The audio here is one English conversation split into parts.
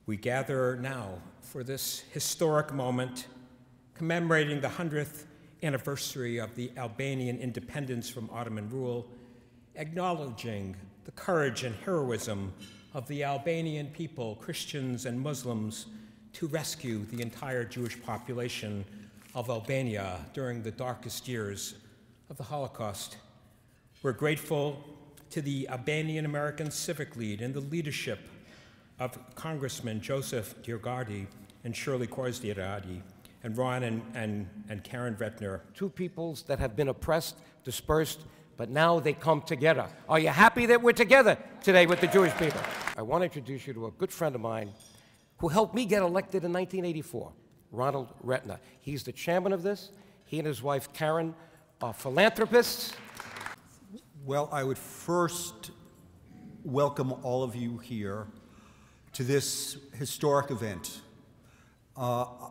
We gather now for this historic moment commemorating the 100th anniversary of the Albanian independence from Ottoman rule, acknowledging the courage and heroism of the Albanian people, Christians and Muslims, to rescue the entire Jewish population of Albania during the darkest years of the Holocaust. We're grateful to the Albanian American Civic League and the leadership of Congressman Joseph Diergardi and Shirley Korsdiaradi and Ron and Karen Vetner. Two peoples that have been oppressed, dispersed, but now they come together. Are you happy that we're together today with the Jewish people? I want to introduce you to a good friend of mine who helped me get elected in 1984, Ronald Retner. He's the chairman of this. He and his wife Karen are philanthropists. Well, I would first welcome all of you here to this historic event. I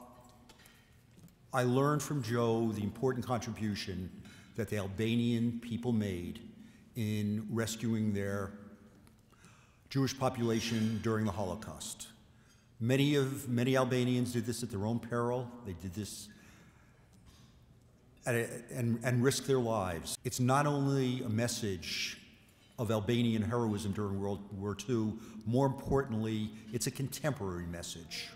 learned from Joe the important contribution that the Albanian people made in rescuing their Jewish population during the Holocaust. Many Albanians did this at their own peril. They did this and risked their lives. It's not only a message of Albanian heroism during World War II, more importantly, it's a contemporary message.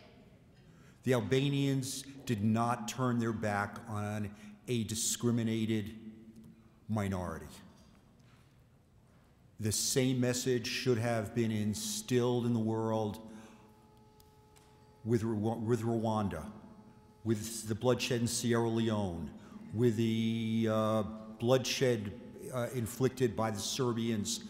The Albanians did not turn their back on a discriminated minority. The same message should have been instilled in the world with Rwanda, with the bloodshed in Sierra Leone, with the bloodshed inflicted by the Serbians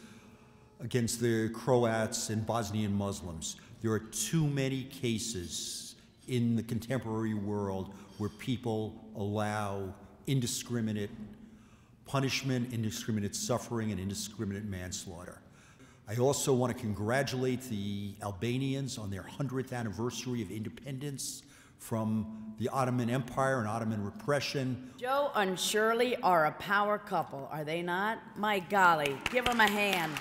against the Croats and Bosnian Muslims. There are too many cases in the contemporary world where people allow indiscriminate punishment, indiscriminate suffering, and indiscriminate manslaughter. I also want to congratulate the Albanians on their 100th anniversary of independence from the Ottoman Empire and Ottoman repression. Joe and Shirley are a power couple, are they not? My golly, give them a hand.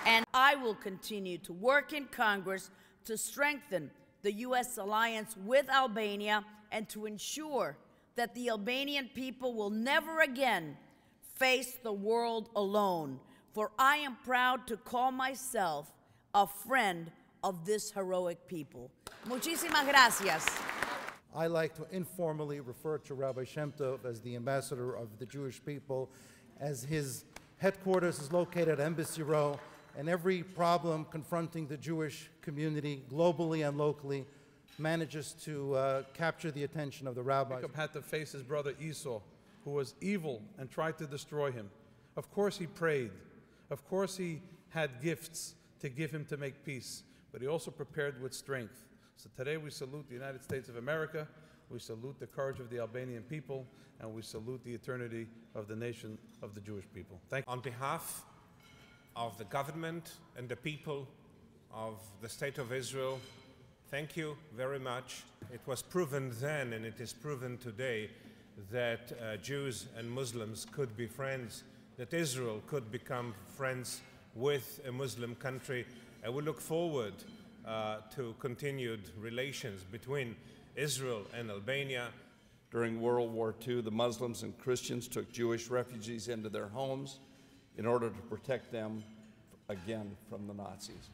And I will continue to work in Congress to strengthen the U.S. alliance with Albania and to ensure that the Albanian people will never again face the world alone. For I am proud to call myself a friend of this heroic people. Muchísimas gracias. I like to informally refer to Rabbi Shem Tov as the ambassador of the Jewish people, as his headquarters is located at Embassy Row, and every problem confronting the Jewish community globally and locally manages to capture the attention of the rabbis. Jacob had to face his brother Esau, who was evil and tried to destroy him. Of course he prayed. Of course he had gifts to give him to make peace, but he also prepared with strength. So today we salute the United States of America, we salute the courage of the Albanian people, and we salute the eternity of the nation of the Jewish people. Thank you. On behalf of the government and the people of the State of Israel, thank you very much. It was proven then, and it is proven today, that Jews and Muslims could be friends, that Israel could become friends with a Muslim country. And we look forward to continued relations between Israel and Albania. During World War II, the Muslims and Christians took Jewish refugees into their homes in order to protect them, again, from the Nazis.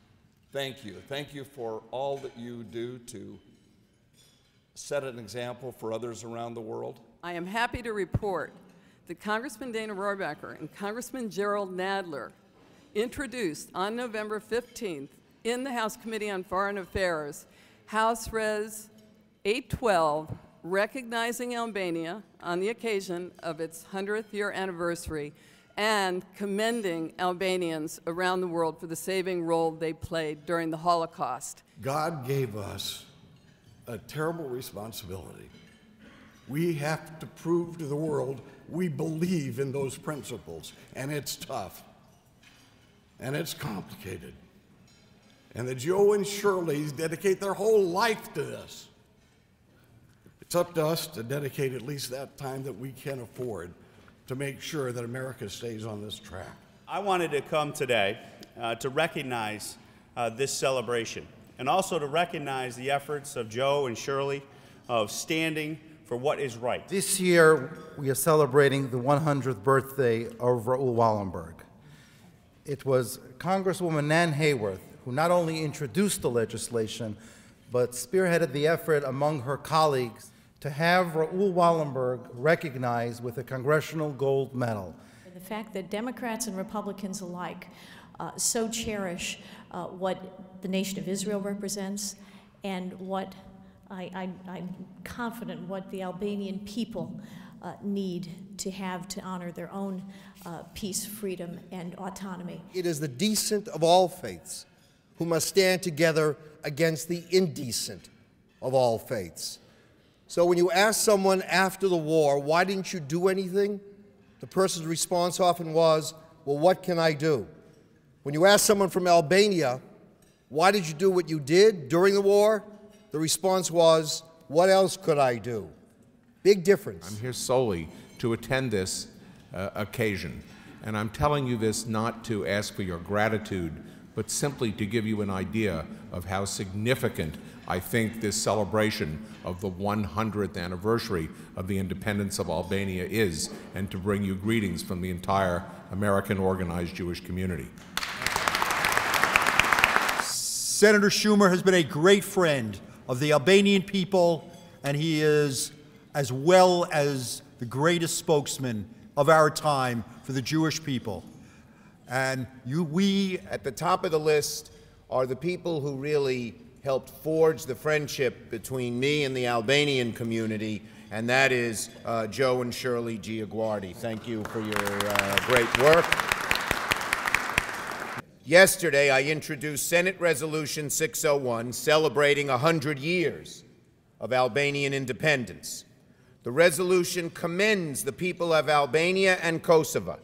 Thank you. Thank you for all that you do to set an example for others around the world. I am happy to report that Congressman Dana Rohrabacher and Congressman Gerald Nadler introduced on November 15th in the House Committee on Foreign Affairs House Res 812, recognizing Albania on the occasion of its 100th year anniversary and commending Albanians around the world for the saving role they played during the Holocaust. God gave us a terrible responsibility. We have to prove to the world we believe in those principles, and it's tough, and it's complicated. And the Joe and Shirleys dedicate their whole life to this. It's up to us to dedicate at least that time that we can afford to make sure that America stays on this track. I wanted to come today to recognize this celebration, and also to recognize the efforts of Joe and Shirley of standing for what is right. This year, we are celebrating the 100th birthday of Raoul Wallenberg. It was Congresswoman Nan Hayworth who not only introduced the legislation, but spearheaded the effort among her colleagues to have Raoul Wallenberg recognized with a Congressional Gold Medal. The fact that Democrats and Republicans alike so cherish what the nation of Israel represents and what I'm confident what the Albanian people need to have to honor their own peace, freedom, and autonomy. It is the decent of all faiths who must stand together against the indecent of all faiths. So when you ask someone after the war, why didn't you do anything? The person's response often was, well, what can I do? When you ask someone from Albania, why did you do what you did during the war? The response was, what else could I do? Big difference. I'm here solely to attend this occasion, and I'm telling you this not to ask for your gratitude, but simply to give you an idea of how significant I think this celebration of the 100th anniversary of the independence of Albania is, and to bring you greetings from the entire American organized Jewish community. Senator Schumer has been a great friend of the Albanian people, and he is, as well as the greatest spokesman of our time for the Jewish people. And we at the top of the list are the people who really helped forge the friendship between me and the Albanian community, and that is Joe and Shirley Giaguardi. Thank you for your great work. Yesterday, I introduced Senate Resolution 601, celebrating 100 years of Albanian independence. The resolution commends the people of Albania and Kosovo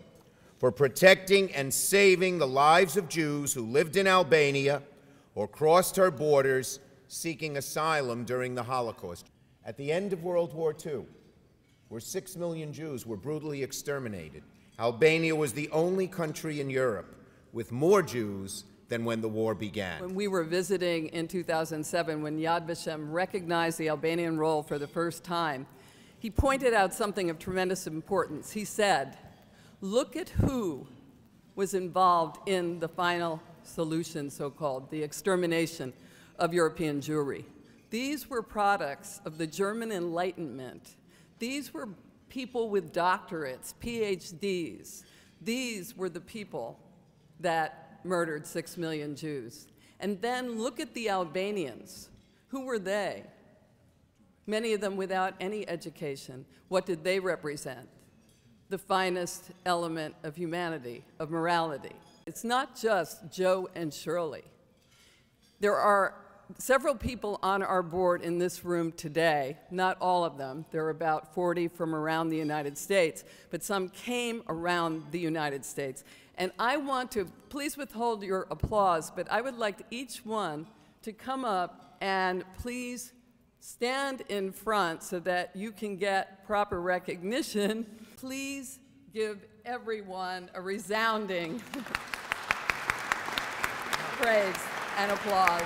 for protecting and saving the lives of Jews who lived in Albania or crossed her borders seeking asylum during the Holocaust. At the end of World War II, where 6 million Jews were brutally exterminated, Albania was the only country in Europe with more Jews than when the war began. When we were visiting in 2007, when Yad Vashem recognized the Albanian role for the first time, he pointed out something of tremendous importance. He said, look at who was involved in the final solution, so-called, the extermination of European Jewry. These were products of the German Enlightenment. These were people with doctorates, PhDs. These were the people that murdered 6 million Jews. And then look at the Albanians. Who were they? Many of them without any education. What did they represent? The finest element of humanity, of morality. It's not just Joe and Shirley. There are several people on our board in this room today, not all of them. There are about 40 from around the United States, but some came around the United States. And I want to, please withhold your applause, but I would like each one to come up and please stand in front so that you can get proper recognition. Please give everyone a resounding praise and applause.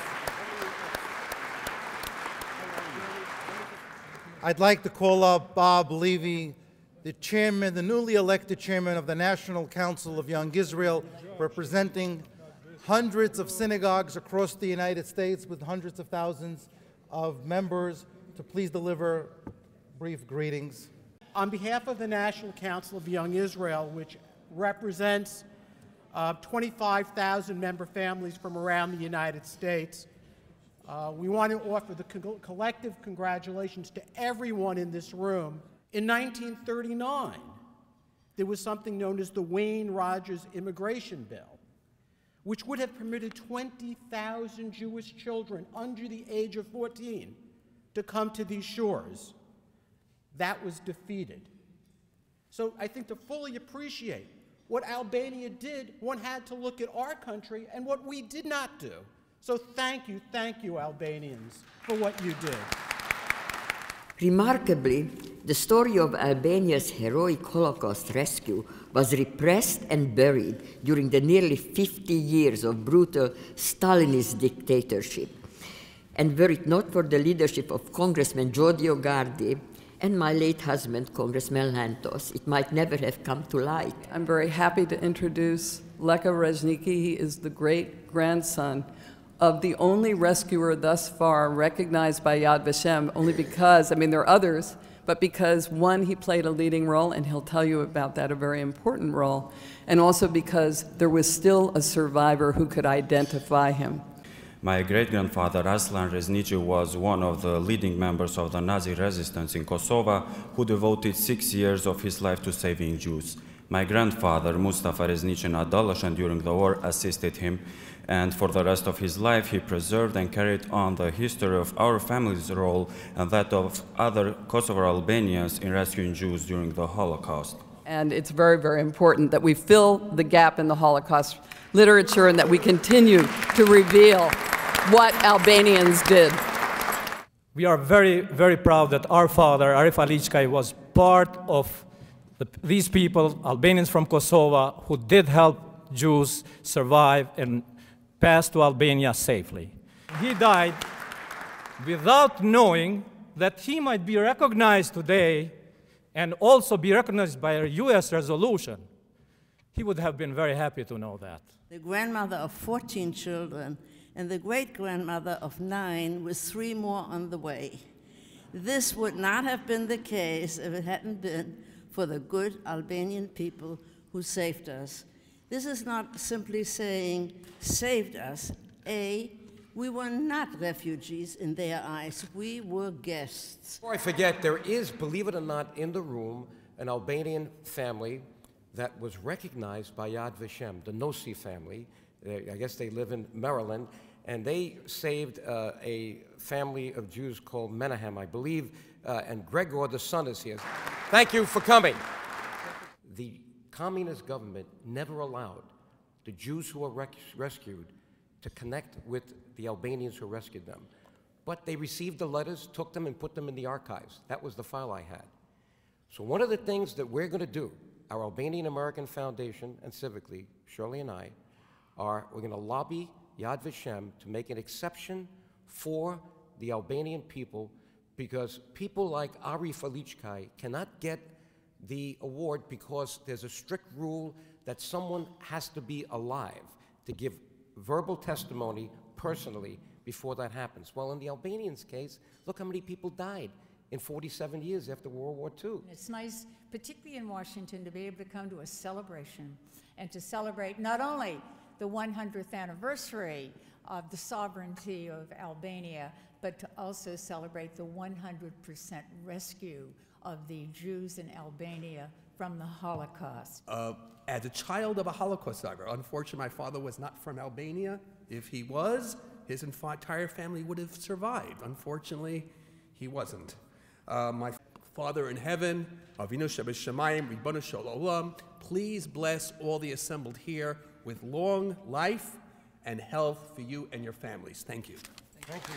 I'd like to call up Bob Levy, the chairman, the newly elected chairman of the National Council of Young Israel, representing hundreds of synagogues across the United States with hundreds of thousands of members, to please deliver brief greetings. On behalf of the National Council of Young Israel, which represents 25,000 member families from around the United States, we want to offer the collective congratulations to everyone in this room. In 1939, there was something known as the Wayne Rogers Immigration Bill, which would have permitted 20,000 Jewish children under the age of 14 to come to these shores. That was defeated. So I think to fully appreciate what Albania did, one had to look at our country and what we did not do. So thank you, Albanians, for what you did. Remarkably, the story of Albania's heroic Holocaust rescue was repressed and buried during the nearly 50 years of brutal Stalinist dictatorship. And were it not for the leadership of Congressman Giorgio Gardi and my late husband, Congressman Lantos, it might never have come to light. I'm very happy to introduce Leka Reznicki. He is the great-grandson of the only rescuer thus far recognized by Yad Vashem, only because, I mean, there are others, but because, one, he played a leading role, and he'll tell you about that, a very important role, and also because there was still a survivor who could identify him. My great-grandfather Aslan Reznicki was one of the leading members of the Nazi resistance in Kosovo, who devoted 6 years of his life to saving Jews. My grandfather, Mustafa Reznicki, an adolescent during the war, assisted him, and for the rest of his life he preserved and carried on the history of our family's role and that of other Kosovo Albanians in rescuing Jews during the Holocaust. And it's very, very important that we fill the gap in the Holocaust literature and that we continue to reveal what Albanians did. We are very, very proud that our father, Arif Alichkai, was part of these people, Albanians from Kosovo, who did help Jews survive and pass to Albania safely. He died without knowing that he might be recognized today and also be recognized by a US resolution. He would have been very happy to know that. The grandmother of 14 children and the great-grandmother of 9 with 3 more on the way. This would not have been the case if it hadn't been for the good Albanian people who saved us. This is not simply saying, saved us. We were not refugees in their eyes. We were guests. Before I forget, there is, believe it or not, in the room, an Albanian family that was recognized by Yad Vashem, the Nossi family. I guess they live in Maryland, and they saved a family of Jews called Menahem, I believe, and Gregor, the son, is here. Thank you for coming. The communist government never allowed the Jews who were rescued to connect with the Albanians who rescued them. But they received the letters, took them, and put them in the archives. That was the file I had. So one of the things that we're going to do, our Albanian American Foundation and civically, Shirley and I, we're going to lobby Yad Vashem to make an exception for the Albanian people, because people like Arif Alichkai cannot get the award because there's a strict rule that someone has to be alive to give verbal testimony personally before that happens. Well, in the Albanians' case, look how many people died in 47 years after World War II. It's nice, particularly in Washington, to be able to come to a celebration and to celebrate not only the 100th anniversary of the sovereignty of Albania, but to also celebrate the 100% rescue of the Jews in Albania from the Holocaust. As a child of a Holocaust survivor, unfortunately my father was not from Albania. If he was, his entire family would have survived. Unfortunately, he wasn't. My Father in heaven, Avinu Shebashamayim, Ribbonu Shel Olam, please bless all the assembled here with long life and health for you and your families. Thank you. Thank you.